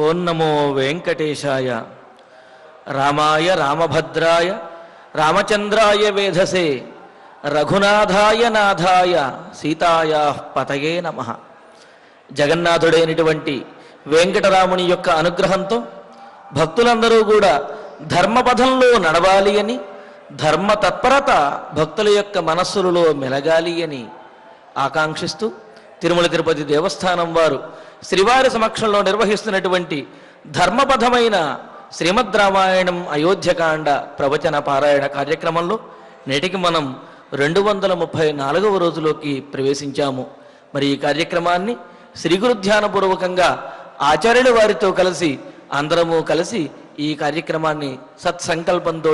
ఓం నమో వెంకటేశాయ. రామాయ రామభద్రాయ రామచంద్రాయ వేధసే రఘునాథాయ నాథాయ సీతాయా పతయే నమః. జగన్నాథుడైనటువంటి వెంకటరాముని యొక్క అనుగ్రహంతో భక్తులందరూ కూడా ధర్మపథంలో నడవాలి అని, ధర్మ తత్పరత భక్తుల యొక్క మనస్సులలో మెలగాలి అని ఆకాంక్షిస్తూ తిరుమల తిరుపతి దేవస్థానం వారు శ్రీవారి సమక్షంలో నిర్వహిస్తున్నటువంటి ధర్మపథమైన శ్రీమద్ రామాయణం అయోధ్యకాండ ప్రవచన పారాయణ కార్యక్రమంలో నేటికి మనం 234వ రోజులోకి ప్రవేశించాము. మరి ఈ కార్యక్రమాన్ని శ్రీ గురు ధ్యానపూర్వకంగా ఆచార్యుల వారితో కలిసి అందరము కలిసి ఈ కార్యక్రమాన్ని సత్సంకల్పంతో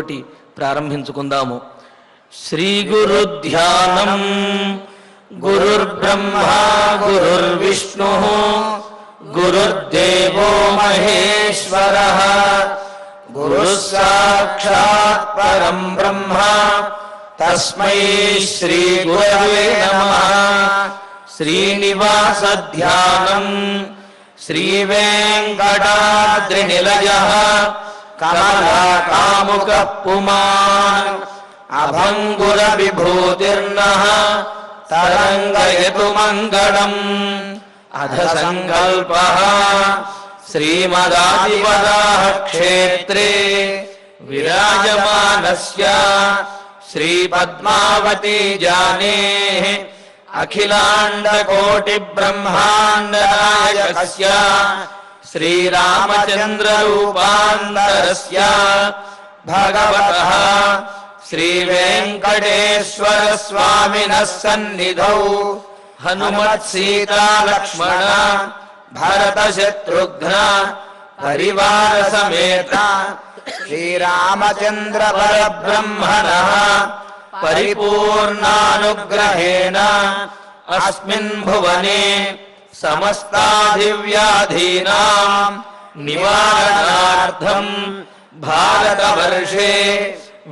ప్రారంభించుకుందాము. శ్రీ గురు ధ్యానం. గురుర్బ్రహ్మా గురుర్విష్ణు గురుర్దేవో మహేశ్వరః గురుః సాక్షాత్ పరం బ్రహ్మ తస్మై శ్రీ గురవే నమః. శ్రీనివాస ధ్యానం. శ్రీ వెంకటాద్రినిలయః కమలాకాముక పుమాన్ అభంగుర విభూతిర్నః తరంగయతు మంగళం. అధ సంకల్పః శ్రీమదాదివరాహ క్షేత్రే విరాజమానస్య శ్రీ పద్మావతి జానేః అఖిలాండ కోటి బ్రహ్మాండ నాయకస్య శ్రీరామచంద్ర రూపాంతరస్య భగవతః శ్రీ వెంకటేశ్వర స్వామినః సన్నిధౌ హనుమత్ సీతా లక్ష్మణ భరత శత్రుఘ్న పరివార సమేత శ్రీరామచంద్ర పరబ్రహ్మణః పరిపూర్ణానుగ్రహేణ అస్మిన్ భువనే సమస్తాధివ్యాధీనాం నివారణార్థం భారతవర్షే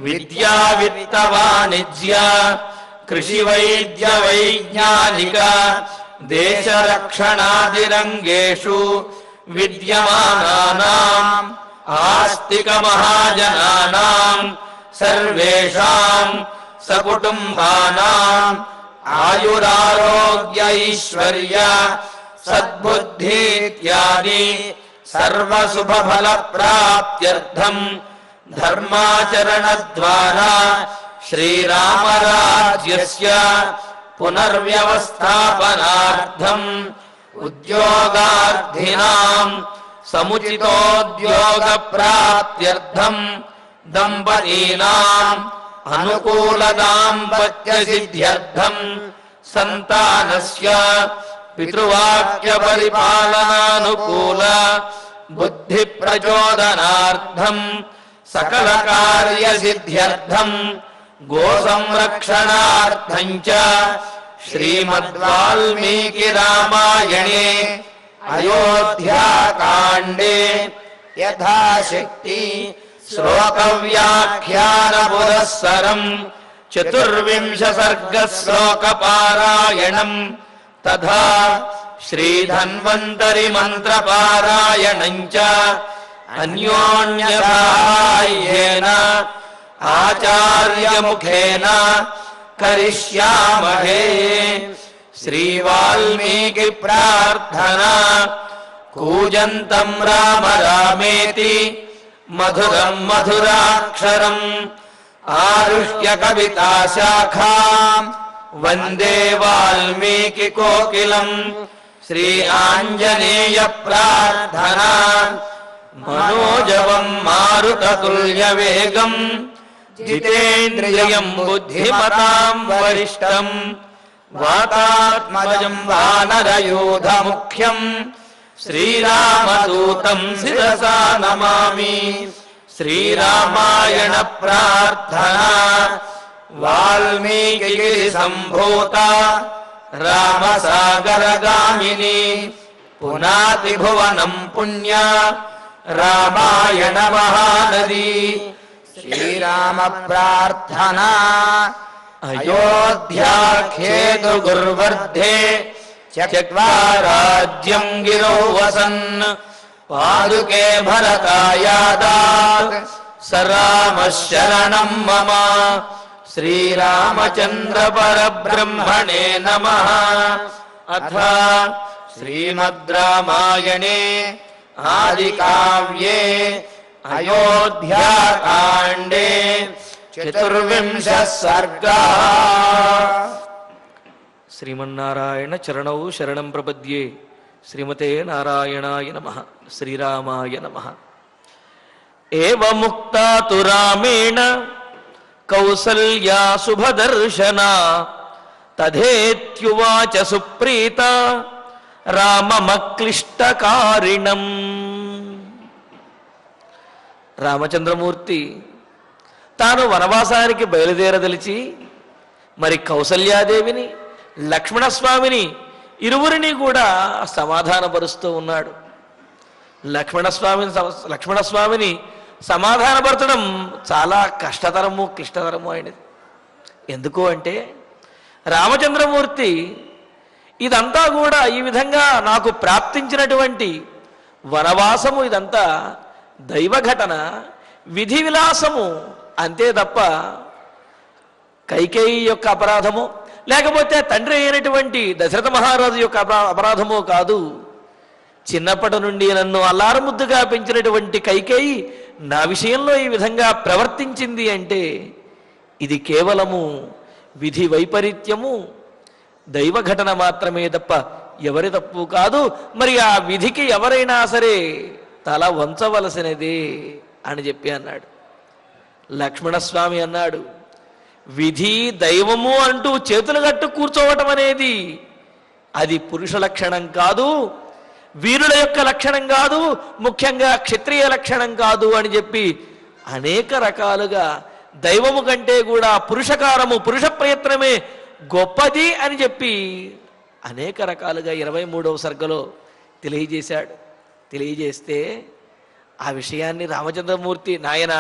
విద్యా విత్త వాణిజ్య కృషి వైద్య వైజ్ఞానిక దేశ రక్షణాదిరంగేషు విద్యమానానాం ఆస్తిక మహాజనానాం సర్వేషాం సకుటుంబానాం ఆయురారోగ్య ఐశ్వర్య సద్బుద్ధి ఇత్యాది సర్వశుభ ఫల ప్రాప్త్యర్థం ధర్మాచరణ ద్వారా శ్రీరామరాజ్యస్య పునర్వ్యవస్థాపనార్థం ఉద్యోగార్థినాం సముచితోద్యోగ ప్రాప్త్యర్థం దంపతీనాం అనుకూల దాంపత్య సిద్ధ్యర్థం సంతానస్య పితృవాక్య పరిపాలనానుకూల బుద్ధి ప్రచోదనార్థం సకల కార్య సిద్ధ్యర్థం గో సంరక్షణార్థం చ శ్రీమద్వాల్మీకి రామాయణే అయోధ్యాకాండే యథాశక్తి శ్లోక వ్యాఖ్యాన పురస్సరం 24 సర్గ శ్లోక పారాయణం తథా శ్రీధన్వంతరి మంత్ర పారాయణం చ అన్యోన్యసహాయేన ఆచార్య ముఖేన కరిష్యామహే. శ్రీ వాల్మీకి ప్రార్థనా. కూజంతం రామ రామేతి మధురం మధురాక్షరం ఆరుహ్య కవితా శాఖాం వందే వాల్మీకి కోకిలం. శ్రీ ఆంజనేయ ప్రార్థనా. మనోజవం మారుతతుల్య వేగం జితేంద్రియం బుద్ధిమతాం వరిష్టం వాతాత్మజం వానరయూథ ముఖ్యం శ్రీరామదూతం శిరసా నమామి. శ్రీరామాయణ ప్రార్థనా. వాల్మీకి సంభూత రామసాగరగామిని పునాతి భువనం పుణ్య రామాయణ మహానది. శ్రీరామ ప్రార్థనా. అయోధ్యాఖ్యేతు గుర్వర్ధే త్యక్త్వా రాజ్యం గిరౌ వసన్ పాదుకే భరతాయాదాత్ స రామః శరణం మమ. శ్రీరామచంద్ర పరబ్రహ్మణే నమః. అథ శ్రీమద్ రామాయణే ఆదికావ్యే అయోధ్యాకాండే చతుర్వింశః సర్గః. శ్రీమన్నారాయణ చరణౌ శరణం ప్రపద్యే. శ్రీమతే నారాయణాయ నమః. శ్రీరామాయ నమః. ఏవముక్తా తు రామేణ కౌసల్యా శుభదర్శనా తథేత్యువాచ సుప్రీత రామమక్లిష్టకారిణం. రామచంద్రమూర్తి తాను వనవాసానికి బయలుదేరదలిచి మరి కౌసల్యాదేవిని లక్ష్మణస్వామిని ఇరువురిని కూడా సమాధానపరుస్తూ ఉన్నాడు. లక్ష్మణస్వామిని సమాధానపరచడం చాలా కష్టతరము క్లిష్టతరము అయినది. ఎందుకు అంటే రామచంద్రమూర్తి ఇదంతా కూడా ఈ విధంగా నాకు ప్రాప్తించినటువంటి వనవాసము ఇదంతా దైవఘటన, విధి విలాసము అంతే తప్ప కైకేయి యొక్క అపరాధము లేకపోతే తండ్రి అయినటువంటి దశరథ మహారాజు యొక్క అపరాధమో కాదు. చిన్నప్పటి నుండి నన్ను అల్లారముద్దుగా పెంచినటువంటి కైకేయి నా విషయంలో ఈ విధంగా ప్రవర్తించింది అంటే ఇది కేవలము విధి వైపరీత్యము, దైవఘటన మాత్రమే తప్ప ఎవరి తప్పు కాదు. మరి ఆ విధికి ఎవరైనా సరే తల వంచవలసినదే అని చెప్పి అన్నాడు. లక్ష్మణస్వామి అన్నాడు, విధి దైవము అంటూ చేతులు కట్టు కూర్చోవటం అనేది అది పురుష లక్షణం కాదు, వీరుల యొక్క లక్షణం కాదు, ముఖ్యంగా క్షత్రియ లక్షణం కాదు అని చెప్పి అనేక రకాలుగా దైవము కంటే కూడా పురుషకారము, పురుష ప్రయత్నమే గొప్పది అని చెప్పి అనేక రకాలుగా 23వ సర్గలో తెలియజేశాడు. తెలియజేస్తే ఆ విషయాన్ని రామచంద్రమూర్తి, నాయన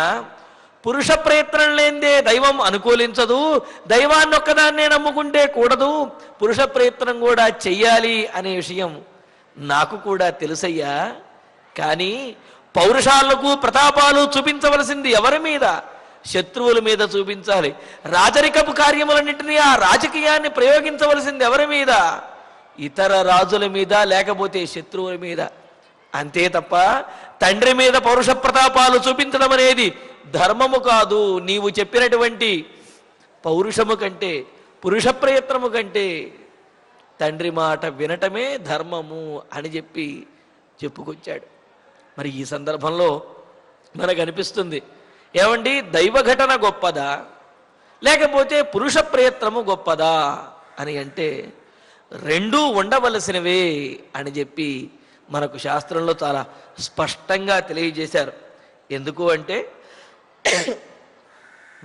పురుష ప్రయత్నం లేనిదే దైవం అనుకూలించదు, దైవాన్ని ఒక్కదాన్నే నమ్ముకుంటే కూడదు, పురుష ప్రయత్నం కూడా చెయ్యాలి అనే విషయం నాకు కూడా తెలుసయ్యా. కానీ పౌరుషాలకు ప్రతాపాలు చూపించవలసింది ఎవరి మీద? శత్రువుల మీద చూపించాలి. రాజరికపు కార్యములన్నింటినీ ఆ రాజకీయాన్ని ప్రయోగించవలసింది ఎవరి మీద? ఇతర రాజుల మీద లేకపోతే శత్రువుల మీద. అంతే తప్ప తండ్రి మీద పౌరుష ప్రతాపాలు చూపించడం అనేది ధర్మము కాదు. నీవు చెప్పినటువంటి పౌరుషము కంటే, పురుష ప్రయత్నము కంటే తండ్రి మాట వినటమే ధర్మము అని చెప్పి చెప్పుకొచ్చాడు. మరి ఈ సందర్భంలో మనకు అనిపిస్తుంది, ఏమండి దైవఘటన గొప్పదా లేకపోతే పురుష ప్రయత్నము గొప్పదా అని అంటే రెండూ ఉండవలసినవే అని చెప్పి మనకు శాస్త్రంలో చాలా స్పష్టంగా తెలియజేశారు. ఎందుకు అంటే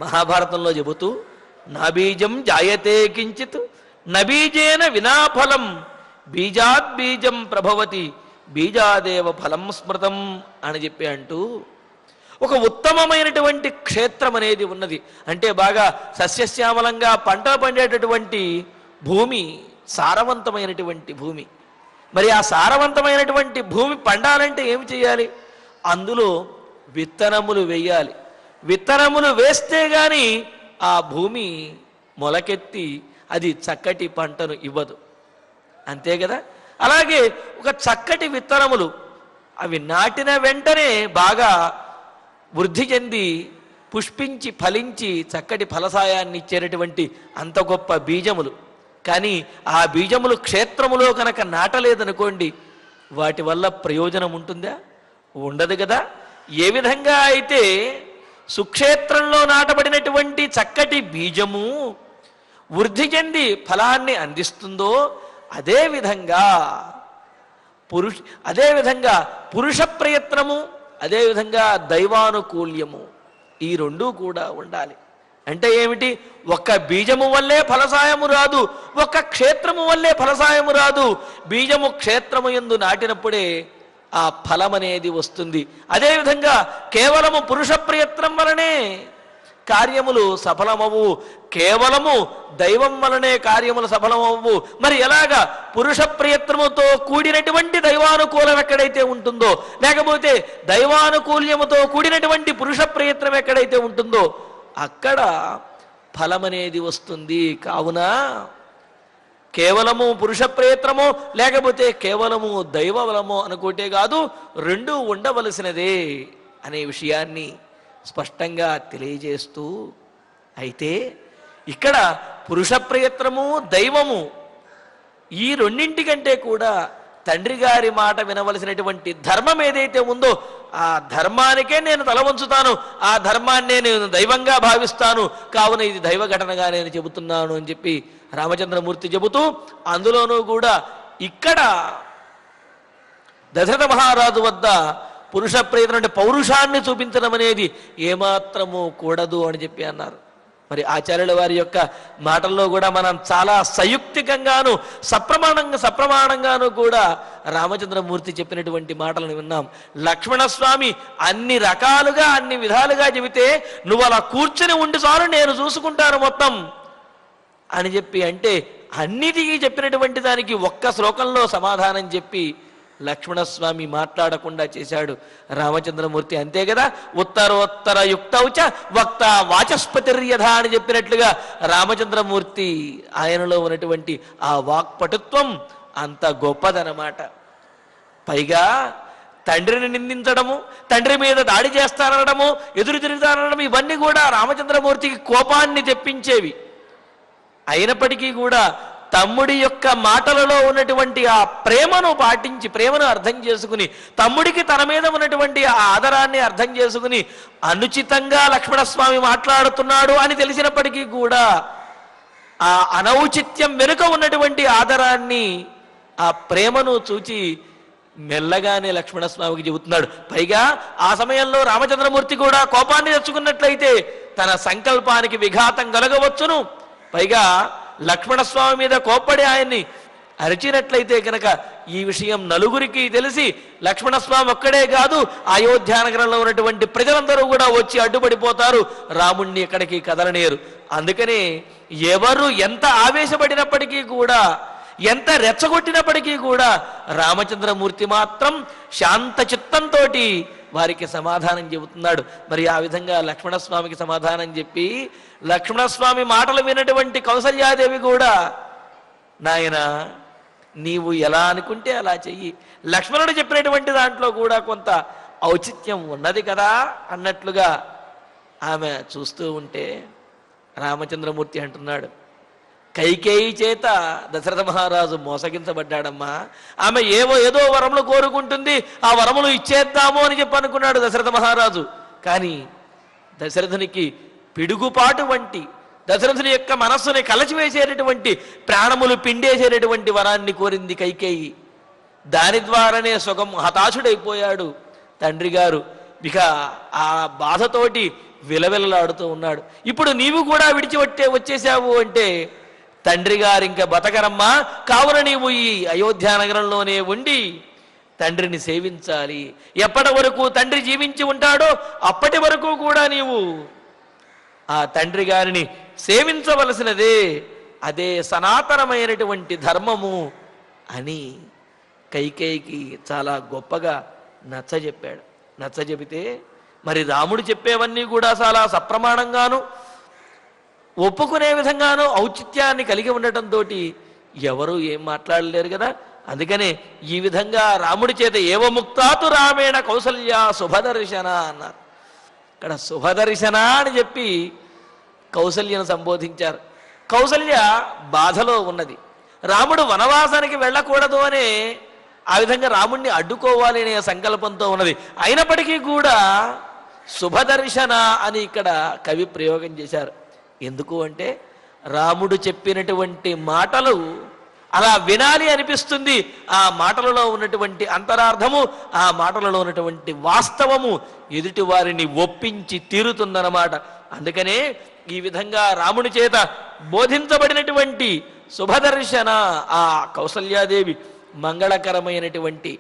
మహాభారతంలో చెబుతూ నాబీజం జాయతే కించిత్ నబీజేన వినాఫలం బీజాద్బీజం ప్రభవతి బీజాదేవ ఫలం స్మృతం అని చెప్పి అంటూ ఒక ఉత్తమమైనటువంటి క్షేత్రం అనేది ఉన్నది. అంటే బాగా సస్యశ్యామలంగా పంట పండేటటువంటి భూమి, సారవంతమైనటువంటి భూమి. మరి ఆ సారవంతమైనటువంటి భూమి పండాలంటే ఏమి చేయాలి? అందులో విత్తనములు వేయాలి. విత్తనములు వేస్తే గాని ఆ భూమి మొలకెత్తి అది చక్కటి పంటను ఇవ్వదు. అంతే కదా? అలాగే ఒక చక్కటి విత్తనములు అవి నాటిన వెంటనే బాగా వృద్ధి చెంది పుష్పించి ఫలించి చక్కటి ఫలసాయాన్ని ఇచ్చేటటువంటి అంత గొప్ప బీజములు. కానీ ఆ బీజములు క్షేత్రములో కనుక నాటలేదనుకోండి, వాటి వల్ల ప్రయోజనం ఉంటుందా? ఉండదు కదా. ఏ విధంగా అయితే సుక్షేత్రంలో నాటబడినటువంటి చక్కటి బీజము వృద్ధి చెంది ఫలాన్ని అందిస్తుందో అదేవిధంగా పురుష ప్రయత్నము, అదేవిధంగా దైవానుకూల్యము, ఈ రెండూ కూడా ఉండాలి. అంటే ఏమిటి? ఒక్క బీజము వల్లే ఫలసాయము రాదు, ఒక్క క్షేత్రము వల్లే ఫలసాయము రాదు. బీజము క్షేత్రము యందు నాటినప్పుడే ఆ ఫలం అనేది వస్తుంది. అదేవిధంగా కేవలము పురుష ప్రయత్నం వలనే కార్యములు సఫలమవు, కేవలము దైవం వలనే కార్యములు సఫలమవు. మరి ఎలాగా? పురుష ప్రయత్నముతో కూడినటువంటి దైవానుకూలం ఎక్కడైతే ఉంటుందో, లేకపోతే దైవానుకూల్యముతో కూడినటువంటి పురుష ప్రయత్నం ఎక్కడైతే ఉంటుందో అక్కడ ఫలమనేది వస్తుంది. కావున కేవలము పురుష ప్రయత్నమో లేకపోతే కేవలము దైవ బలమో అనుకోటే కాదు, రెండూ ఉండవలసినదే అనే విషయాన్ని స్పష్టంగా తెలియజేస్తూ, అయితే ఇక్కడ పురుష ప్రయత్నము దైవము ఈ రెండింటికంటే కూడా తండ్రి గారి మాట వినవలసినటువంటి ధర్మం ఏదైతే ఉందో ఆ ధర్మానికే నేను తల వంచుతాను, ఆ ధర్మాన్నే నేను దైవంగా భావిస్తాను, కావున ఇది దైవ ఘటనగా నేను చెబుతున్నాను అని చెప్పి రామచంద్రమూర్తి చెబుతూ, అందులోనూ కూడా ఇక్కడ దశరథ మహారాజు వద్ద పురుష ప్రయత్నం అంటే పౌరుషాన్ని చూపించడం అనేది ఏమాత్రము కూడదు అని చెప్పి అన్నారు. మరి ఆచార్యుల వారి యొక్క మాటల్లో కూడా మనం చాలా సయుక్తికంగాను సప్రమాణంగాను కూడా రామచంద్రమూర్తి చెప్పినటువంటి మాటలను విన్నాం. లక్ష్మణస్వామి అన్ని రకాలుగా అన్ని విధాలుగా చెబితే నువ్వు అలా కూర్చుని ఉండి చాలు, నేను చూసుకుంటాను మొత్తం అని చెప్పి అంటే అన్నిటికీ చెప్పినటువంటి దానికి ఒక్క శ్లోకంలో సమాధానం చెప్పి లక్ష్మణస్వామి మాట్లాడకుండా చేశాడు రామచంద్రమూర్తి. అంతే కదా, ఉత్తరోత్తర యుక్తౌచ వక్త వాచస్పతిర్యథ అని చెప్పినట్లుగా రామచంద్రమూర్తి ఆయనలో ఉన్నటువంటి ఆ వాక్పటుత్వం అంత గొప్పదనమాట. పైగా తండ్రిని నిందించడము, తండ్రి మీద దాడి చేస్తానడము, ఎదురు తిరుగుతానడం, ఇవన్నీ కూడా రామచంద్రమూర్తికి కోపాన్ని తెప్పించేవి. అయినప్పటికీ కూడా తమ్ముడి యొక్క మాటలలో ఉన్నటువంటి ఆ ప్రేమను పాటించి, ప్రేమను అర్థం చేసుకుని, తమ్ముడికి తన మీద ఉన్నటువంటి ఆ ఆదరాన్ని అర్థం చేసుకుని, అనుచితంగా లక్ష్మణస్వామి మాట్లాడుతున్నాడు అని తెలిసినప్పటికీ కూడా ఆ అనౌచిత్యం వెనుక ఉన్నటువంటి ఆదరాన్ని, ఆ ప్రేమను చూచి మెల్లగానే లక్ష్మణస్వామికి చెబుతున్నాడు. పైగా ఆ సమయంలో రామచంద్రమూర్తి కూడా కోపాన్ని తెచ్చుకున్నట్లయితే తన సంకల్పానికి విఘాతం కలగవచ్చును. పైగా లక్ష్మణస్వామి మీద కోప్పడి ఆయన్ని అరిచినట్లయితే కనుక ఈ విషయం నలుగురికి తెలిసి లక్ష్మణస్వామి ఒక్కడే కాదు, అయోధ్యానగరంలో ఉన్నటువంటి ప్రజలందరూ కూడా వచ్చి అడ్డుపడిపోతారు, రాముణ్ణి ఎక్కడికి కదలనేరు. అందుకనే ఎవరు ఎంత ఆవేశపడినప్పటికీ కూడా, ఎంత రెచ్చగొట్టినప్పటికీ కూడా రామచంద్రమూర్తి మాత్రం శాంత చిత్తంతో వారికి సమాధానం చెబుతున్నాడు. మరి ఆ విధంగా లక్ష్మణస్వామికి సమాధానం చెప్పి, లక్ష్మణస్వామి మాటలు విన్నటువంటి కౌసల్యాదేవి కూడా, నాయన నీవు ఎలా అనుకుంటే అలా చెయ్యి, లక్ష్మణుడు చెప్పినటువంటి దాంట్లో కూడా కొంత ఔచిత్యం ఉన్నది కదా అన్నట్లుగా ఆమె చూస్తూ ఉంటే రామచంద్రమూర్తి అంటున్నాడు, కైకేయి చేత దశరథ మహారాజు మోసగించబడ్డాడమ్మా. ఆమె ఏదో వరములు కోరుకుంటుంది, ఆ వరములు ఇచ్చేద్దాము అని చెప్పి అనుకున్నాడు దశరథ మహారాజు. కానీ దశరథునికి పిడుగుపాటు వంటి, దశరథుని యొక్క మనస్సుని కలచివేసేటటువంటి, ప్రాణములు పిండేసేటటువంటి వరాన్ని కోరింది కైకేయి. దాని ద్వారానే హతాశుడైపోయాడు తండ్రి గారు. ఇక ఆ బాధతోటి విలవిలలాడుతూ ఉన్నాడు. ఇప్పుడు నీవు కూడా వచ్చేసావు అంటే తండ్రి గారు ఇంకా బతకరమ్మా, కావున నీవు ఈ అయోధ్యానగరంలోనే ఉండి తండ్రిని సేవించాలి. ఎప్పటి వరకు తండ్రి జీవించి ఉంటాడో అప్పటి వరకు కూడా నీవు ఆ తండ్రి గారిని సేవించవలసినదే, అదే సనాతనమైనటువంటి ధర్మము అని కైకేయికి చాలా గొప్పగా నచ్చజెప్పాడు. నచ్చజెపితే మరి రాముడు చెప్పేవన్నీ కూడా చాలా సప్రమాణంగాను ఒప్పుకునే విధంగానూ ఔచిత్యాన్ని కలిగి ఉండటంతో ఎవరు ఏం మాట్లాడలేరు కదా. అందుకనే ఈ విధంగా రాముడి చేత ఏవముక్తాతు రామేణ కౌసల్య శుభదర్శన అన్నారు. ఇక్కడ శుభదర్శన అని చెప్పి కౌసల్యను సంబోధించారు. కౌసల్య బాధలో ఉన్నది. రాముడు వనవాసానికి వెళ్ళకూడదు అనే ఆ విధంగా రాముడిని అడ్డుకోవాలి అనే సంకల్పంతో ఉన్నది. అయినప్పటికీ కూడా శుభదర్శన అని ఇక్కడ కవి ప్రయోగం చేశారు. ఎందుకు అంటే రాముడు చెప్పినటువంటి మాటలు అలా వినాలి అనిపిస్తుంది. ఆ మాటలలో ఉన్నటువంటి అంతరార్థము, ఆ మాటలలో ఉన్నటువంటి వాస్తవము ఎదుటి వారిని ఒప్పించి తీరుతుందన్నమాట. అందుకనే ఈ విధంగా రాముని చేత బోధించబడినటువంటి శుభదర్శన ఆ కౌసల్యాదేవి మంగళకరమైనటువంటి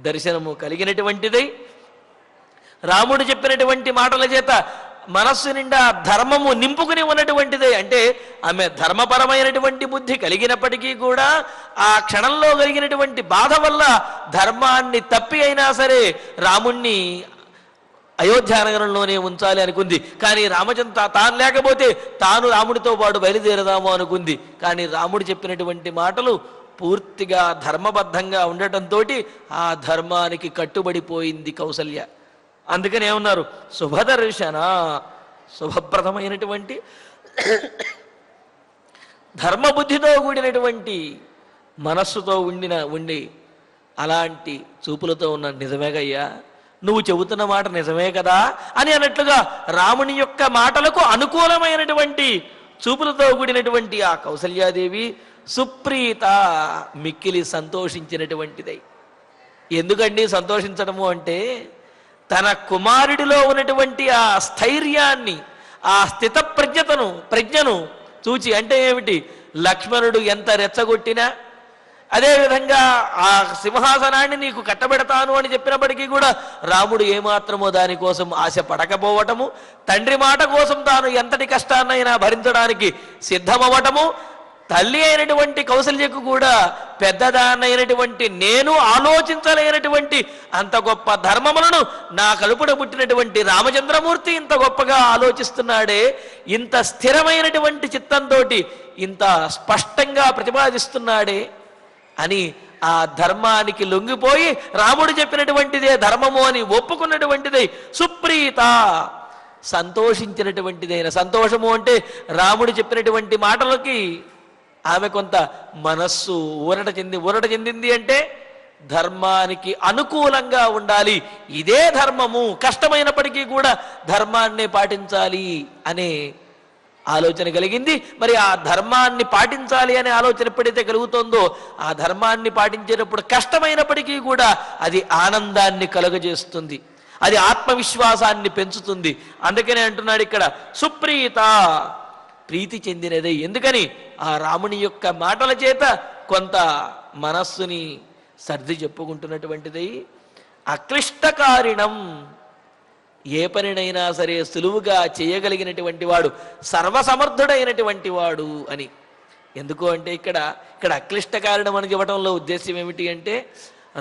దర్శనము కలిగినటువంటిదై, రాముడు చెప్పినటువంటి మాటల చేత మనస్సు నిండా ధర్మము నింపుకుని ఉన్నటువంటిదే. అంటే ఆమె ధర్మపరమైనటువంటి బుద్ధి కలిగినప్పటికీ కూడా ఆ క్షణంలో కలిగినటువంటి బాధ వల్ల ధర్మాన్ని తప్పి అయినా సరే రాముణ్ణి అయోధ్యానగరంలోనే ఉంచాలి అనుకుంది. కానీ రామచంద్ర తాను లేకపోతే తాను రాముడితో పాటు బయలుదేరదాము అనుకుంది. కానీ రాముడు చెప్పినటువంటి మాటలు పూర్తిగా ధర్మబద్ధంగా ఉండటంతో ఆ ధర్మానికి కట్టుబడిపోయింది కౌసల్య. అందుకని ఏమన్నారు, శుభదర్శన, శుభప్రదమైనటువంటి ధర్మబుద్ధితో కూడినటువంటి మనస్సుతో ఉండి అలాంటి చూపులతో ఉన్న నిజమేగయ్యా, నువ్వు చెబుతున్న మాట నిజమే కదా అని అన్నట్లుగా రాముని యొక్క మాటలకు అనుకూలమైనటువంటి చూపులతో కూడినటువంటి ఆ కౌసల్యాదేవి సుప్రీత, మిక్కిలి సంతోషించినటువంటిదై. ఎందుకండి సంతోషించడము అంటే, తన కుమారుడిలో ఉన్నటువంటి ఆ స్థైర్యాన్ని, ఆ ప్రజ్ఞను చూచి, అంటే ఏమిటి, లక్ష్మణుడు ఎంత రెచ్చగొట్టినా, అదేవిధంగా ఆ సింహాసనాన్ని నీకు కట్టబెడతాను అని చెప్పినప్పటికీ కూడా రాముడు ఏమాత్రమో దానికోసం ఆశ పడకపోవటము, తండ్రి మాట కోసం తాను ఎంతటి కష్టాన్నైనా భరించడానికి సిద్ధమవ్వటము, తల్లి అయినటువంటి కౌసల్యకు కూడా పెద్దదాన్నైనటువంటి నేను ఆలోచించలేనటువంటి అంత గొప్ప ధర్మములను నా కలుపున పుట్టినటువంటి రామచంద్రమూర్తి ఇంత గొప్పగా ఆలోచిస్తున్నాడే, ఇంత స్థిరమైనటువంటి చిత్తంతో ఇంత స్పష్టంగా ప్రతిపాదిస్తున్నాడే అని ఆ ధర్మానికి లొంగిపోయి రాముడు చెప్పినటువంటిదే ధర్మము అని ఒప్పుకున్నటువంటిదే సుప్రీత, సంతోషించినటువంటిదైన. సంతోషము అంటే రాముడు చెప్పినటువంటి మాటలకి ఆమె కొంత మనస్సు ఊరట చెందింది. అంటే ధర్మానికి అనుకూలంగా ఉండాలి, ఇదే ధర్మము, కష్టమైనప్పటికీ కూడా ధర్మాన్నే పాటించాలి అనే ఆలోచన కలిగింది. మరి ఆ ధర్మాన్ని పాటించాలి అనే ఆలోచన ఎప్పుడైతే కలుగుతుందో ఆ ధర్మాన్ని పాటించేటప్పుడు కష్టమైనప్పటికీ కూడా అది ఆనందాన్ని కలుగజేస్తుంది, అది ఆత్మవిశ్వాసాన్ని పెంచుతుంది. అందుకనే అంటున్నాడు ఇక్కడ సుప్రీత, ప్రీతి చెందినదే. ఎందుకని ఆ రాముని యొక్క మాటల చేత కొంత మనస్సుని సర్ది చెప్పుకుంటున్నటువంటిది. అక్లిష్టకారిణం, ఏ పనినైనా సరే సులువుగా చేయగలిగినటువంటి వాడు, సర్వసమర్థుడైనటువంటి వాడు అని. ఎందుకు అంటే ఇక్కడ అక్లిష్ట కారణం అని చెప్పడంలో ఉద్దేశం ఏమిటి అంటే,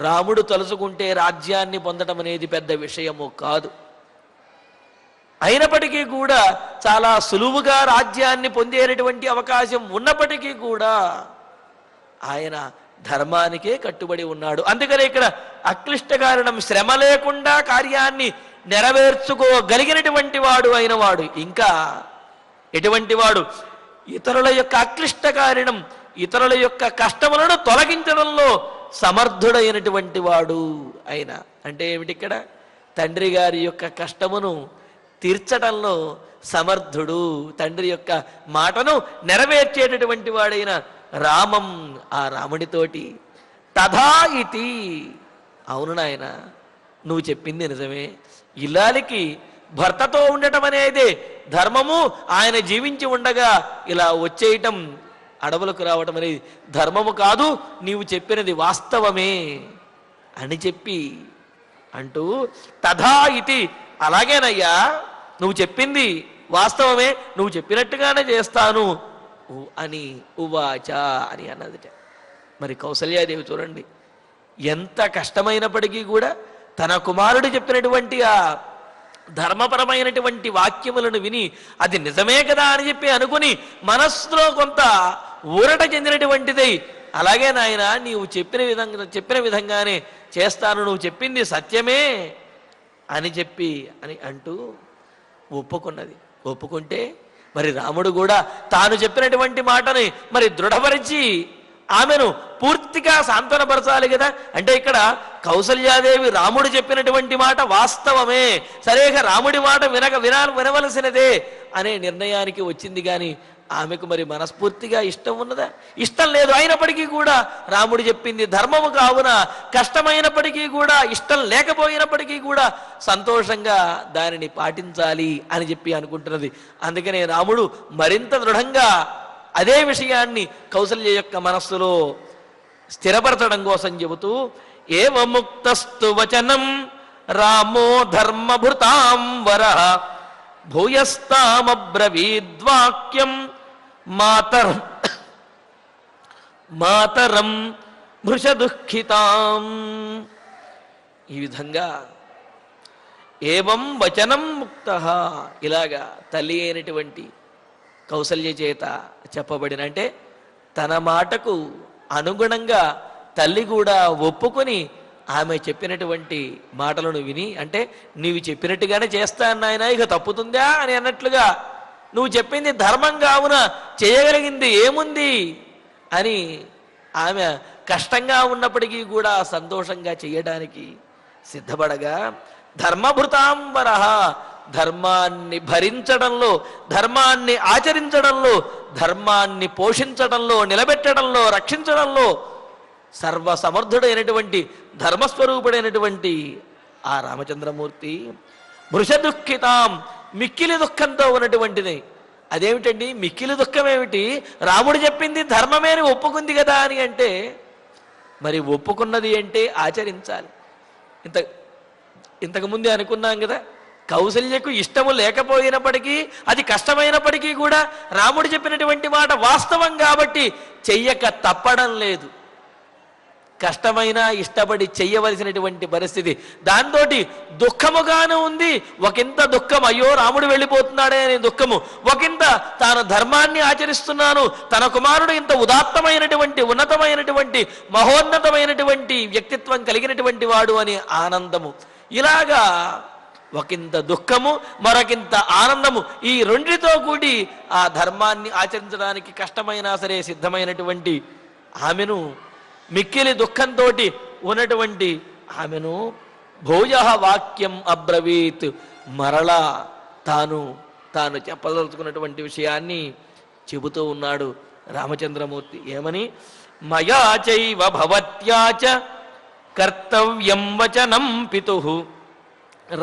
రాముడు తలుచుకుంటే రాజ్యాన్ని పొందడం అనేది పెద్ద విషయము కాదు. అయినప్పటికీ కూడా చాలా సులువుగా రాజ్యాన్ని పొందేటటువంటి అవకాశం ఉన్నప్పటికీ కూడా ఆయన ధర్మానికే కట్టుబడి ఉన్నాడు. అందుకనే ఇక్కడ అక్లిష్ట కారణం, శ్రమ లేకుండా కార్యాన్ని నెరవేర్చుకోగలిగినటువంటి వాడు అయిన వాడు. ఇంకా ఎటువంటి వాడు, ఇతరుల యొక్క అక్లిష్ట కారణం, ఇతరుల యొక్క కష్టములను తొలగించడంలో సమర్థుడైనటువంటి వాడు అయిన. అంటే ఏమిటి, ఇక్కడ తండ్రి గారి యొక్క కష్టమును తీర్చడంలో సమర్థుడు, తండ్రి యొక్క మాటను నెరవేర్చేటటువంటి వాడైన రామం, ఆ రాముడితోటి తథా ఇతి, అవును నాయన నువ్వు చెప్పింది నిజమే, ఇల్లాలికి భర్తతో ఉండటం అనేది ధర్మము, ఆయన జీవించి ఉండగా ఇలా వచ్చేయటం, అడవులకు రావటం అనేది ధర్మము కాదు, నీవు చెప్పినది వాస్తవమే అని చెప్పి అంటూ తథా ఇతి, అలాగేనయ్యా నువ్వు చెప్పింది వాస్తవమే, నువ్వు చెప్పినట్టుగానే చేస్తాను అని ఉవాచ అని అన్నదిట. మరి కౌసల్యాదేవి చూడండి, ఎంత కష్టమైనప్పటికీ కూడా తన కుమారుడు చెప్పినటువంటి ఆ ధర్మపరమైనటువంటి వాక్యములను విని అది నిజమే కదా అని చెప్పి అనుకుని మనస్సులో కొంత ఊరట చెందినటువంటిదై, అలాగే నాయన నీవు చెప్పిన విధంగానే చేస్తాను, నువ్వు చెప్పింది సత్యమే అని చెప్పి అని అంటూ ఒప్పుకున్నది. ఒప్పుకుంటే మరి రాముడు కూడా తాను చెప్పినటువంటి మాటని మరి దృఢపరిచి ఆమెను పూర్తిగా సాంత్వనపరచాలి కదా. అంటే ఇక్కడ కౌసల్యాదేవి రాముడు చెప్పినటువంటి మాట వాస్తవమే, సరేగా రాముడి మాట వినవలసినదే అనే నిర్ణయానికి వచ్చింది. కానీ ఆమెకు మరి మనస్ఫూర్తిగా ఇష్టం ఉన్నదా? ఇష్టం లేదు. అయినప్పటికీ కూడా రాముడు చెప్పింది ధర్మము కావున కష్టమైనప్పటికీ కూడా, ఇష్టం లేకపోయినప్పటికీ కూడా సంతోషంగా దానిని పాటించాలి అని చెప్పి అనుకుంటున్నది. అందుకనే రాముడు మరింత దృఢంగా అదే విషయాన్ని కౌసల్య యొక్క మనస్సులో స్థిరపరచడం కోసం చెబుతూ, ఏవముక్తస్తు వచనం రామో ధర్మభృతాం వరః భూయస్తామబ్రవీద్వాక్యం మాతరం భృషదుఃఖితాం. ఈ విధంగా ఏవం వచనం ముక్త, ఇలాగా తల్లి అయినటువంటి కౌసల్య చేత చెప్పబడిన, అంటే తన మాటకు అనుగుణంగా తల్లి కూడా ఒప్పుకొని ఆమె చెప్పినటువంటి మాటలను విని, అంటే నీవు చెప్పినట్టుగానే చేస్తాను నాయన, ఇక తప్పుతుందా అని అన్నట్లుగా, నువ్వు చెప్పింది ధర్మం కావున చేయగలిగింది ఏముంది అని ఆమె కష్టంగా ఉన్నప్పటికీ కూడా సంతోషంగా చేయడానికి సిద్ధపడగా, ధర్మభృతాంబర, ధర్మాన్ని భరించడంలో, ధర్మాన్ని ఆచరించడంలో, ధర్మాన్ని పోషించడంలో, నిలబెట్టడంలో, రక్షించడంలో సర్వసమర్థుడైనటువంటి ధర్మస్వరూపుడైనటువంటి ఆ రామచంద్రమూర్తి భృషదుఃఖితాం, మిక్కిలి దుఃఖంతో ఉన్నటువంటిది. అదేమిటండి మిక్కిలి దుఃఖం ఏమిటి? రాముడు చెప్పింది ధర్మమే అని ఒప్పుకుంది కదా అని అంటే, మరి ఒప్పుకున్నది అంటే ఆచరించాలి. ఇంతకుముందే అనుకున్నాం కదా, కౌసల్యకు ఇష్టము లేకపోయినప్పటికీ, అది కష్టమైనప్పటికీ కూడా రాముడు చెప్పినటువంటి మాట వాస్తవం కాబట్టి చెయ్యక తప్పడం లేదు. కష్టమైనా ఇష్టపడి చెయ్యవలసినటువంటి పరిస్థితి. దాంతో దుఃఖముగాను ఉంది. ఒకంత దుఃఖం, అయ్యో రాముడు వెళ్ళిపోతున్నాడే అనే దుఃఖము, ఒకంత తాను ధర్మాన్ని ఆచరిస్తున్నాను, తన కుమారుడు ఇంత ఉదాత్తమైనటువంటి ఉన్నతమైనటువంటి మహోన్నతమైనటువంటి వ్యక్తిత్వం కలిగినటువంటి వాడు అనే ఆనందము. ఇలాగా ఒకంత దుఃఖము, మరొకంత ఆనందము, ఈ రెండితో కూడి ఆ ధర్మాన్ని ఆచరించడానికి కష్టమైనా సరే సిద్ధమైనటువంటి ఆమెను, మిక్కిలి దుఃఖంతో ఉన్నటువంటి ఆమెను భోజ వాక్యం అబ్రవీత్, మరలా తాను చెప్పదలుచుకున్నటువంటి విషయాన్ని చెబుతూ ఉన్నాడు రామచంద్రమూర్తి. ఏమని? మయా చైవ భవత్యాచ కర్తవ్యం వచనం పితుః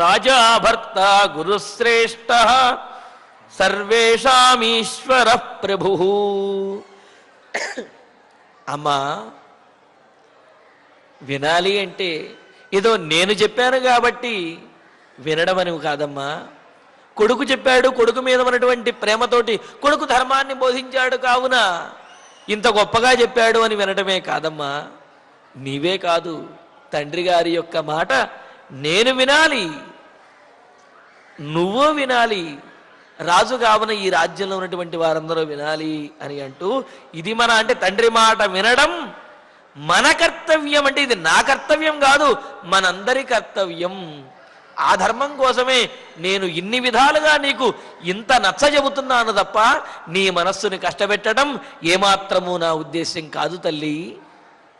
రాజా భర్త గురుశ్రేష్ఠ సర్వేషామీశ్వర ప్రభుః. అమ్మా, వినాలి అంటే ఏదో నేను చెప్పాను కాబట్టి వినడం అని కాదమ్మా. కొడుకు చెప్పాడు, కొడుకు మీద ఉన్నటువంటి ప్రేమతోటి కొడుకు ధర్మాన్ని బోధించాడు కావున ఇంత గొప్పగా చెప్పాడు అని వినటమే కాదమ్మా. నీవే కాదు, తండ్రి గారి యొక్క మాట నేను వినాలి, నువ్వు వినాలి, రాజు కావున ఈ రాజ్యంలో ఉన్నటువంటి వారందరూ వినాలి అని అంటూ, ఇది మన అంటే తండ్రి మాట వినడం మన కర్తవ్యం. అంటే ఇది నా కర్తవ్యం కాదు, మనందరి కర్తవ్యం. ఆ ధర్మం కోసమే నేను ఇన్ని విధాలుగా నీకు ఇంత నచ్చ చెబుతున్నాను తప్ప నీ మనస్సుని కష్టపెట్టడం ఏమాత్రము నా ఉద్దేశ్యం కాదు తల్లి.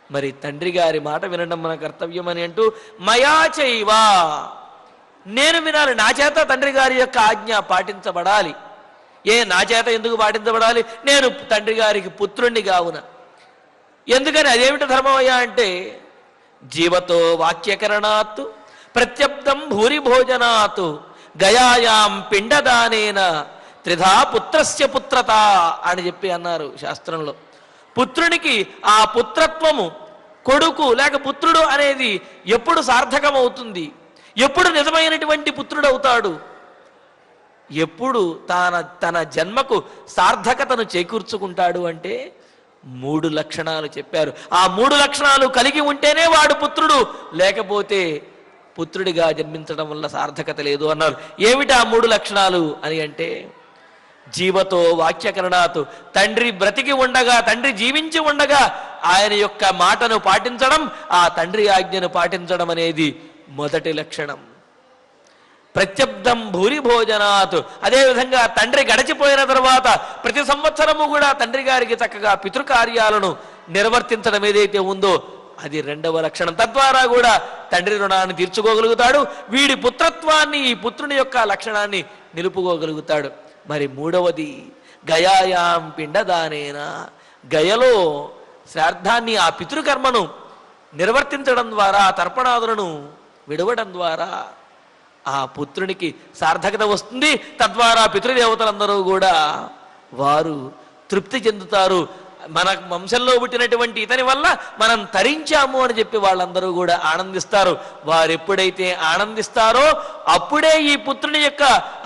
మరి తండ్రి గారి మాట వినడం మన కర్తవ్యం అని అంటూ, మయా చైవా, నేను వినాలి, నా చేత తండ్రి గారి యొక్క ఆజ్ఞ పాటించబడాలి. నా చేత ఎందుకు పాటించబడాలి? నేను తండ్రి గారికి పుత్రుణ్ణి కావున. ఎందుకని? అదేమిటి ధర్మమయ్యా అంటే, జీవతో వాక్యకరణాత్ ప్రత్యబ్దం భూరి భోజనాత్ గయాయాం పిండదానేన త్రిధా పుత్రస్య పుత్రత అని చెప్పి అన్నారు శాస్త్రంలో. పుత్రునికి ఆ పుత్రత్వము, కొడుకు లేక పుత్రుడు అనేది ఎప్పుడు సార్థకమవుతుంది, ఎప్పుడు నిజమైనటువంటి పుత్రుడు అవుతాడు, ఎప్పుడు తన జన్మకు సార్థకతను చేకూర్చుకుంటాడు అంటే 3 లక్షణాలు చెప్పారు. ఆ 3 లక్షణాలు కలిగి ఉంటేనే వాడు పుత్రుడు, లేకపోతే పుత్రుడిగా జన్మించడం వల్ల సార్థకత లేదు అన్నారు. ఏమిటి ఆ 3 లక్షణాలు అని అంటే, జీవతో వాక్యకరణాత్, తండ్రి బ్రతికి ఉండగా, తండ్రి జీవించి ఉండగా ఆయన యొక్క మాటను పాటించడం, ఆ తండ్రి ఆజ్ఞను పాటించడం అనేది మొదటి లక్షణం. ప్రత్యబ్దం భూరి భోజనాత్, అదేవిధంగా తండ్రి గడిచిపోయిన తర్వాత ప్రతి సంవత్సరము కూడా తండ్రి గారికి చక్కగా పితృకార్యాలను నిర్వర్తించడం ఏదైతే ఉందో అది 2వ లక్షణం. తద్వారా కూడా తండ్రి రుణాన్ని తీర్చుకోగలుగుతాడు, వీడి పుత్రత్వాన్ని, ఈ పుత్రుని యొక్క లక్షణాన్ని నిలుపుకోగలుగుతాడు. మరి 3వది గయాయాం పిండదానేన, గయలో శ్రాద్ధాన్ని, ఆ పితృకర్మను నిర్వర్తించడం ద్వారా, తర్పణాదులను విడవడం ద్వారా ఆ పుత్రునికి సార్థకత వస్తుంది. తద్వారా పితృదేవతలందరూ కూడా వారు తృప్తి చెందుతారు. మన వంశంలో పుట్టినటువంటి ఇతని వల్ల మనం తరించాము అని చెప్పి వాళ్ళందరూ కూడా ఆనందిస్తారు. వారు ఎప్పుడైతే ఆనందిస్తారో అప్పుడే ఈ పుత్రుని యొక్క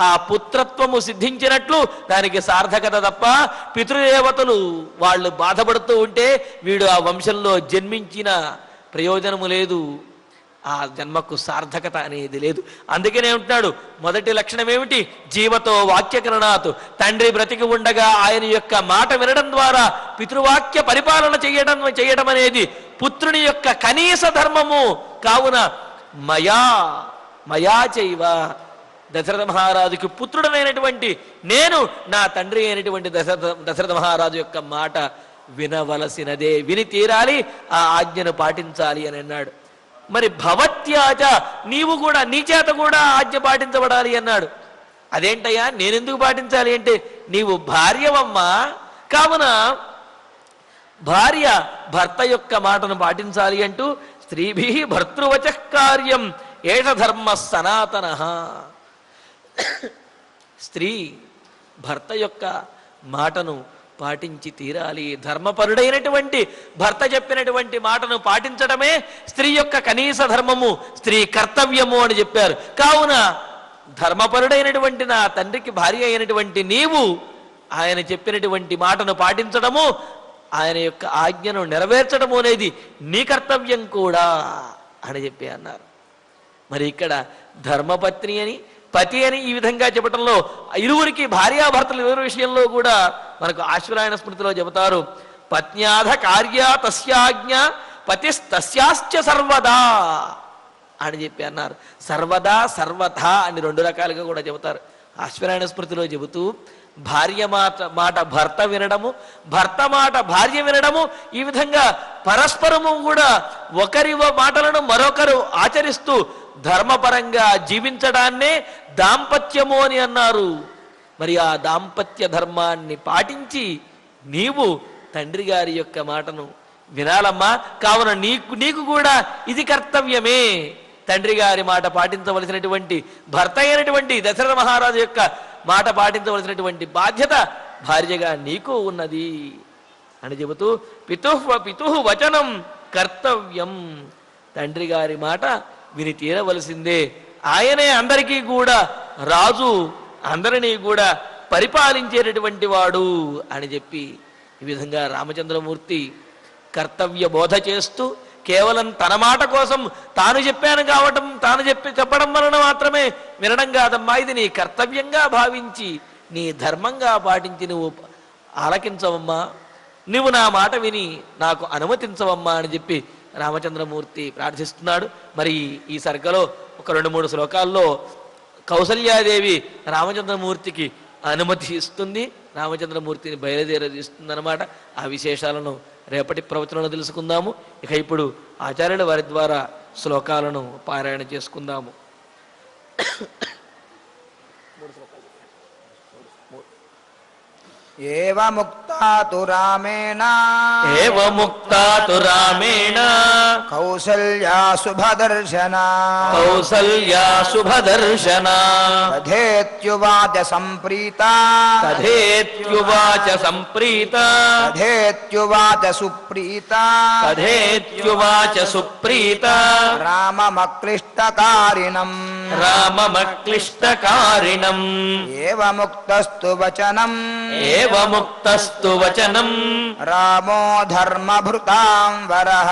ఆ పుత్రత్వము సిద్ధించినట్లు దానికి సార్థకత తప్ప పితృదేవతలు వాళ్ళు బాధపడుతూ ఉంటే వీడు ఆ వంశంలో జన్మించిన ప్రయోజనము లేదు, ఆ జన్మకు సార్థకత అనేది లేదు. అందుకనే ఉంటున్నాడు మొదటి లక్షణం ఏమిటి? జీవతో వాక్యకరణాత్. తండ్రి బ్రతికి ఉండగా ఆయన యొక్క మాట వినడం ద్వారా పితృవాక్య పరిపాలన చేయడం అనేది పుత్రుని యొక్క కనీస ధర్మము. కావున మయా చైవ దశరథ మహారాజుకి పుత్రుడనైనటువంటి నేను నా తండ్రి అయినటువంటి దశరథ మహారాజు యొక్క మాట వినవలసినదే, విని తీరాలి, ఆ ఆజ్ఞను పాటించాలి అని అన్నాడు. మరి భవత్యాచ, నీవు కూడా నీ చేత కూడా ఆజ్ఞ పాటించబడాలి అన్నాడు. అదేంటయ్యా నేనెందుకు పాటించాలి అంటే, నీవు భార్యవమ్మా, కావున భార్య భర్త యొక్క మాటను పాటించాలి అంటూ స్త్రీభి భర్తృవచ కార్యం ఏష ధర్మ సనాతన. స్త్రీ భర్త యొక్క మాటను పాటించి తీరాలి. ధర్మపరుడైనటువంటి భర్త చెప్పినటువంటి మాటను పాటించడమే స్త్రీ యొక్క కనీస ధర్మము, స్త్రీ కర్తవ్యము అని చెప్పారు. కావున ధర్మపరుడైనటువంటి నా తండ్రికి భార్య అయినటువంటి నీవు ఆయన చెప్పినటువంటి మాటను పాటించడము, ఆయన యొక్క ఆజ్ఞను నెరవేర్చడము అనేది నీ కర్తవ్యం కూడా అని చెప్పి అన్నారు. మరి ఇక్కడ ధర్మపత్ని అని పతి అని ఈ విధంగా చెప్పడంలో ఇరువురికి భార్యాభర్తల ఇరువురి విషయంలో కూడా మనకు ఆశ్వరాయణ స్మృతిలో చెబుతారు, పత్న్యాధ కార్య తస్యాజ్ఞ పతిస్తస్యాశ్చ సర్వదా అని చెప్పి అన్నారు. సర్వదా సర్వథా అని రెండు రకాలుగా కూడా చెబుతారు. ఆశ్వరాయణ స్మృతిలో చెబుతూ భార్య మాట భర్త వినడము, భర్త మాట భార్య వినడము, ఈ విధంగా పరస్పరము కూడా ఒకరి మాటలను మరొకరు ఆచరిస్తూ ధర్మపరంగా జీవించడాన్నే దాంపత్యము అని అన్నారు. మరి ఆ దాంపత్య ధర్మాన్ని పాటించి నీవు తండ్రి గారి యొక్క మాటను వినాలమ్మా. కావున నీకు కూడా ఇది కర్తవ్యమే. తండ్రి గారి మాట పాటించవలసినటువంటి భర్త అయినటువంటి దశరథ మహారాజు యొక్క మాట పాటించవలసినటువంటి బాధ్యత భార్యగా నీకు ఉన్నది అని చెబుతూ పితుః వచనం కర్తవ్యం, తండ్రి గారి మాట విని తీరవలసిందే. ఆయనే అందరికీ కూడా రాజు, అందరినీ కూడా పరిపాలించేటటువంటి వాడు అని చెప్పి ఈ విధంగా రామచంద్రమూర్తి కర్తవ్య బోధ చేస్తూ కేవలం తన మాట కోసం తాను చెప్పడం వలన మాత్రమే వినడం కాదమ్మా, ఇది నీ కర్తవ్యంగా భావించి నీ ధర్మంగా పాటించి నువ్వు ఆలకించవమ్మా, నువ్వు నా మాట విని నాకు అనుమతించవమ్మా అని చెప్పి రామచంద్రమూర్తి ప్రార్థిస్తున్నాడు. మరి ఈ సర్గలో ఒక 2-3 శ్లోకాల్లో కౌసల్యాదేవి రామచంద్రమూర్తికి అనుమతి ఇస్తుంది, రామచంద్రమూర్తిని బయలుదేరదీస్తుంది అన్నమాట. ఆ విశేషాలను రేపటి ప్రవచనంలో తెలుసుకుందాము. ఇక ఇప్పుడు ఆచార్యుల వారి ద్వారా శ్లోకాలను పారాయణ చేసుకుందాము. ఏవముక్తా తు రామేణ కౌసల్యా శుభదర్శనా తథేత్యువాచ సుప్రీత రామమక్లిష్టకారిణం ఏవముక్తస్తు వచనం రామో ధర్మభృతాం వరః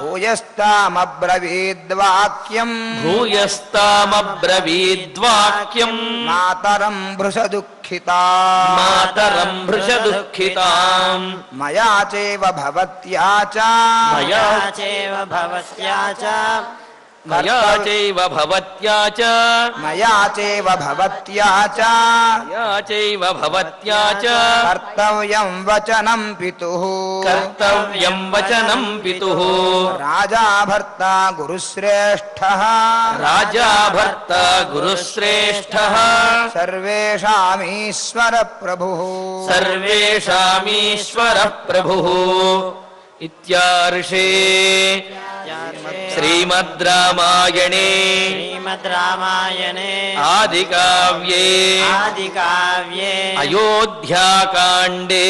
భూయస్తామబ్రవీద్వాక్యం మాతరం భృషదుఃఖితాం మయా చైవ భవత్యా చ కర్తవ్యం వచనం పితుః రాజా భర్తా గురుశ్రేష్ఠః సర్వేషామీశ్వర ప్రభుః ఇత్యార్షే శ్రీమద్ రామాయణే ఆదికావ్యే అయోధ్యాకాండే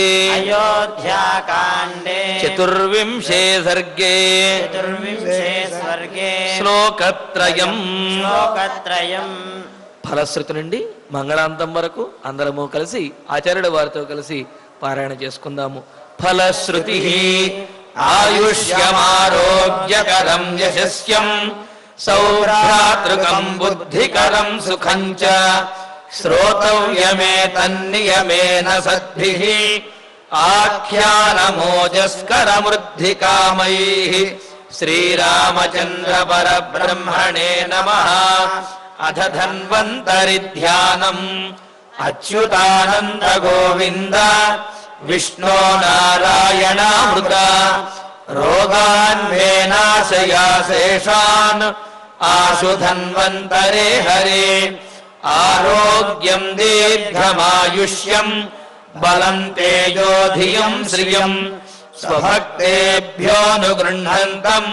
చతుర్వింశే సర్గే శ్లోకత్రయం ఫలశ్రుతి నుండి మంగళాంతం వరకు అందరము కలిసి ఆచార్యుల వారితో కలిసి పారాయణ చేసుకుందాము. ఫలశ్రుతి ఆయుష్యమారోగ్యకరం యశస్యం సౌభ్రాతృకం బుద్ధికరం సుఖం చ శ్రోతవ్యమేతన్నియమేన సద్భిః ఆఖ్యానమోజస్కరమృద్ధికామైః. శ్రీరామచంద్ర పరబ్రహ్మణే నమః. అథ ధన్వంతరి ధ్యానం అచ్యుతానంద గోవింద విష్ణో నారాయణామృత రోగాన్మే నాశయా శేషాన్ ఆశు ధన్వంతరే హరే. ఆరోగ్యం దీర్ఘమాయుష్యం బలం తేజోధియం శ్రియం స్వభక్తేభ్యోనుగృహంతం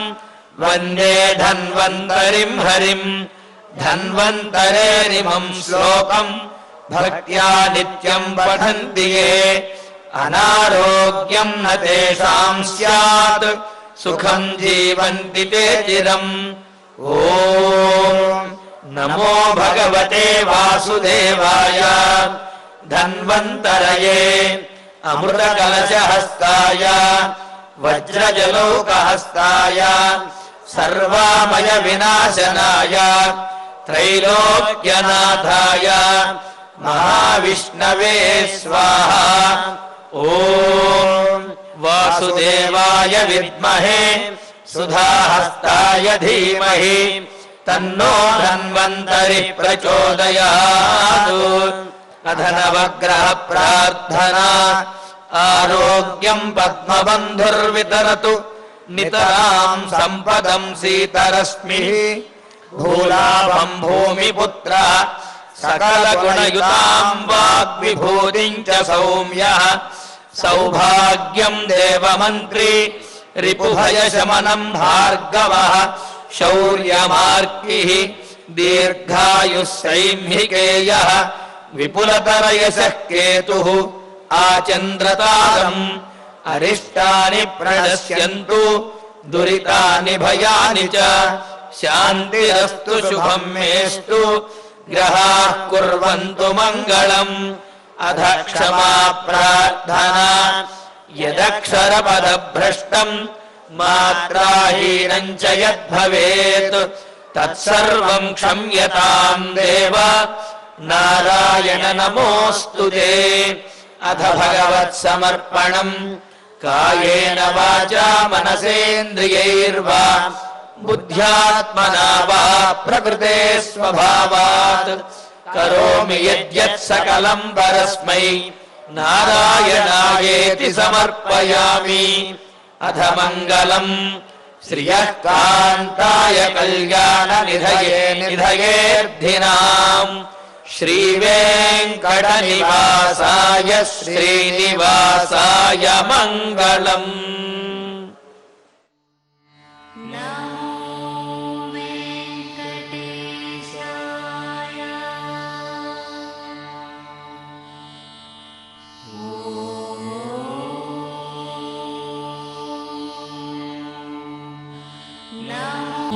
వందే ధన్వంతరిం హరిం. ధన్వంతరేరిమం శ్లోకం భక్త్యా నిత్యం పఠంతి యే అనారోగ్యం న తేషాం స్యాత్ సుఖం జీవంతి తే చిరం. ఓం నమో భగవతే వాసుదేవాయ ధన్వంతరయే అమృతకలశహస్తాయ వజ్రజలౌకహస్తాయ సర్వామయ వినాశనాయ త్రైలోక్యనాథాయ మహావిష్ణవే స్వాహా. ఓం వాసుదేవాయ విద్మహే సుధాహస్తాయ ధీమహి తన్నో ధన్వంతరి ప్రచోదయాత్. అధ నవగ్రహ ప్రార్థనా ఆరోగ్యం పద్మబంధుర్వితరతు నితరాం సంపదం సీతరశ్మిః. భూలాభం భూమిపుత్ర సకల గుణయుతాం వాగ్విభూతిం చ సౌమ్యః. సౌభాగ్యం దేవమంత్రి రిపుభయశమనం భార్గవః. శౌర్యమార్కిః దీర్ఘాయుః సైంహికేయః. విపులతరయసః కేతుః ఆచంద్రతారం. అరిష్టాని ప్రణశ్యంతు దురితాని భయాని చ. శాంతిరస్తు శుభం మేస్తు గ్రహాః కుర్వంతు మంగళం. అధ క్షమా ప్రార్థనా యదక్షరపదభ్రష్టం మాత్రాహీనం చ యద్భవేత్ తత్సర్వం క్షమ్యతాం దేవ నారాయణ నమోస్తుతే. అథ భగవత్సమర్పణం కాయేన వాచా మనసేంద్రియైర్వా బుద్ధ్యాత్మనా వా ప్రకృతే స్వభావాత్ కరోమి యద్యత్ సకలం పరస్మై నారాయణాయేతి సమర్పయామి. అథ మంగళం శ్రియః కాంతాయ కళ్యాణ నిధయేర్ధినాం శ్రీవేంకట నివాసాయ శ్రీనివాసాయ మంగళం.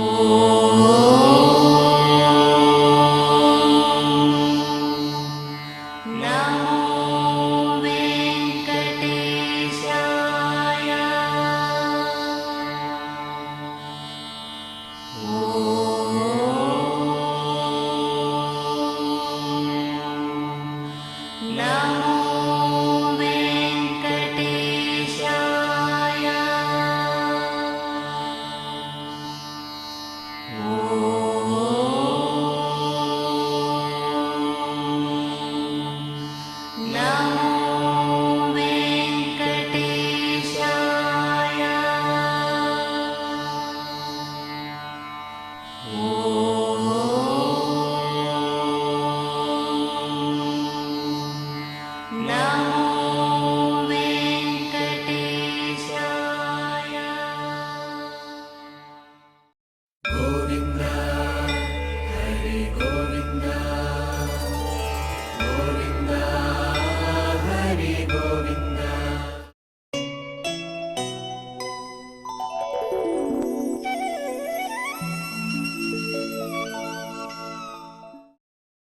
Oh